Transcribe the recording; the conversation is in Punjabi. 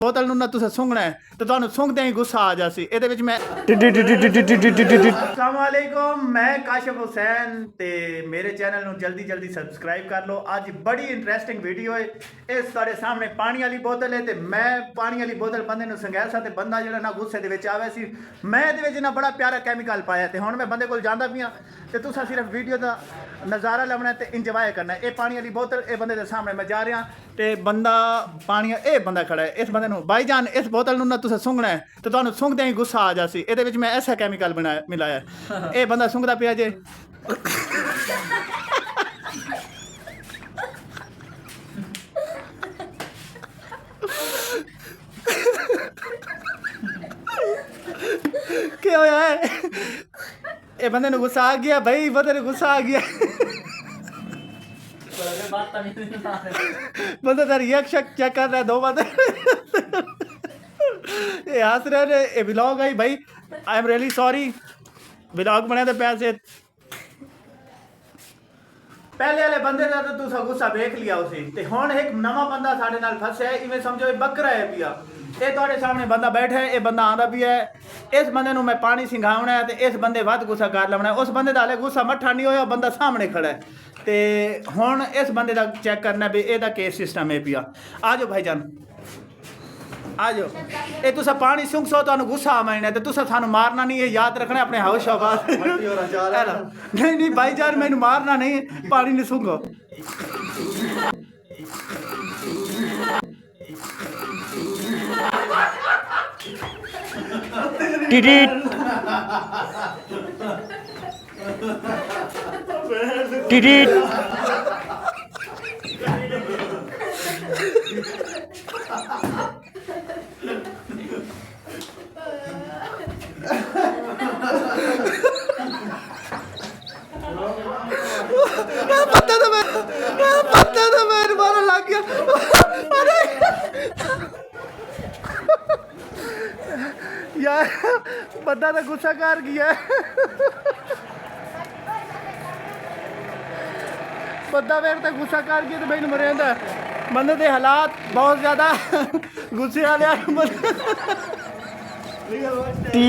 बोतल ਨੂੰ ਨਾ ਤੁਸੀਂ ਸੁੰਘਣਾ ਹੈ ਤੇ ਤੁਹਾਨੂੰ ਸੁੰਘਦੇ ਹੀ ਗੁੱਸਾ ਆ ਜਾਸੀ ਇਹਦੇ ਵਿੱਚ ਮੈਂ अस्सलाम वालेकुम मैं काशिफ हुसैन ਤੇ ਮੇਰੇ ਚੈਨਲ ਨੂੰ ਜਲਦੀ ਸਬਸਕ੍ਰਾਈਬ ਕਰ ਲਓ। ਅੱਜ ਬੜੀ ਇੰਟਰਸਟਿੰਗ ਵੀਡੀਓ ਹੈ। ਇਹ ਤੁਹਾਡੇ ਸਾਹਮਣੇ ਪਾਣੀ ਵਾਲੀ ਬੋਤਲ ਹੈ ਤੇ ਮੈਂ ਪਾਣੀ ਵਾਲੀ ਬੋਤਲ ਬੰਦੇ ਨੂੰ ਸੰਗੈਲ ਸਾ ਤੇ ਬੰਦਾ ਜਿਹੜਾ ਨਾ ਗੁੱਸੇ ਦੇ ਵਿੱਚ ਆਵੇ ਸੀ ਮੈਂ ਇਹਦੇ ਵਿੱਚ ਨਾ ਬੜਾ ਪਿਆਰਾ ਕੈਮੀਕਲ ਪਾਇਆ ਤੇ ਹੁਣ ਮੈਂ ਬੰਦੇ ਕੋਲ ਜਾਂਦਾ ਪਿਆ ਤੇ ਤੁਸੀਂ ਸਿਰਫ ਵੀਡੀਓ ਦਾ ਨਜ਼ਾਰਾ ਲੈਣਾ ਤੇ ਇੰਜੋਏ ਕਰਨਾ। ਇਹ ਪਾਣੀ ਵਾਲੀ ਬੋਤਲ ਇਹ ਬੰਦੇ ਦੇ ਸਾਹਮਣੇ ਮੈਂ ਜਾ ਰਿਹਾ ਤੇ ਬੰਦਾ ਪਾਣੀ ਇਹ ਬੰਦਾ ਖੜਾ ਹੈ। ਇਸ ਬੰਦੇ ਨੂੰ ਬਾਈ ਜਾਨ ਇਸ ਬੋਤਲ ਨੂੰ ਨਾ ਤੁਸੀਂ ਸੁੰਘਣਾ ਹੈ ਤੇ ਤੁਹਾਨੂੰ ਸੁੰਘਦੇ ਹੀ ਗੁੱਸਾ ਆ ਜਾਸੀ ਇਹਦੇ ਵਿੱਚ ਮੈਂ ਐਸਾ ਕੈਮੀਕਲ ਬਣਾਇਆ ਮਿਲਾਇਆ ਇਹ ਬੰਦਾ ਸੁੰਘਦਾ ਪਿਆ ਜੇ ਕੀ ਹੋਇਆ ਹੈ ਇਹ ਬੰਦੇ ਨੂੰ ਗੁੱਸਾ ਆ ਗਿਆ ਭਾਈ ਬੰਦੇ ਨੂੰ ਗੁੱਸਾ ਆ ਗਿਆ ਬੰਦਾ ਦਾ ਰਿਐਕਸ਼ਨ ਚੈੱਕ ਕਰ ਰਿਹਾ ਦੋ ਬੰਦੇ ਇਹ ਹੱਸ ਰਹੇ ਨੇ ਇਹ ਵਲੌਗ ਹੈ ਭਾਈ I am really sorry vlog ਬਣਿਆ ਤੇ ਪੈਸੇ ਪਹਿਲੇ ਵਾਲੇ ਬੰਦੇ ਦਾ ਤਾਂ ਤੁਸੀਂ ਗੁੱਸਾ ਵੇਖ ਲਿਆ ਉਸੇ ਤੇ ਹੁਣ ਇੱਕ ਨਵਾਂ ਬੰਦਾ ਸਾਡੇ ਨਾਲ ਫਸਿਆ ਇਵੇਂ ਸਮਝੋ ਇਹ ਬੱਕਰਾ ਹੈ ਪਿਆ ਇਹ ਤੁਹਾਡੇ ਸਾਹਮਣੇ ਬੰਦਾ ਬੈਠਾ ਹੈ ਇਹ ਬੰਦਾ ਆਂਦਾ ਵੀ ਹੈ ਇਸ ਬੰਦੇ ਨੂੰ ਮੈਂ ਪਾਣੀ ਸਿੰਘਾਉਣਾ ਹੈ ਤੇ ਇਸ ਬੰਦੇ ਵੱਧ ਗੁੱਸਾ ਕਰ ਲੈਣਾ ਉਸ ਬੰਦੇ ਦਾ ਹਲੇ ਗੁੱਸਾ ਮੱਠਾ ਨਹੀਂ ਹੋਇਆ ਬੰਦਾ ਸਾਹਮਣੇ ਖੜਾ ਹੈ ਤੇ ਹੁਣ ਇਸ ਬੰਦੇ ਦਾ ਚੈੱਕ ਕਰਨਾ ਵੀ ਇਹਦਾ ਕੀ ਸਿਸਟਮ ਹੈ ਪਿਆ ਆ ਜਾਓ ਭਾਈ ਜਾਨ आ जाओ ये तुसा पानी सूंघ सो तो गुस्सा आ मैंने तो तुसा सानू मारना नहीं है याद रखना अपने हाउस शाबाश नहीं भाई जान मैनू मारना नहीं पानी नहीं सूंघो पता था मैं मारने लग गया अरे यार बंदा तो गुस्सा कर गया बंदा मेरे तो गुस्सा कर गया तो मैंने मरे बंदे के हालात बहुत ज्यादा गुस्से वाले टी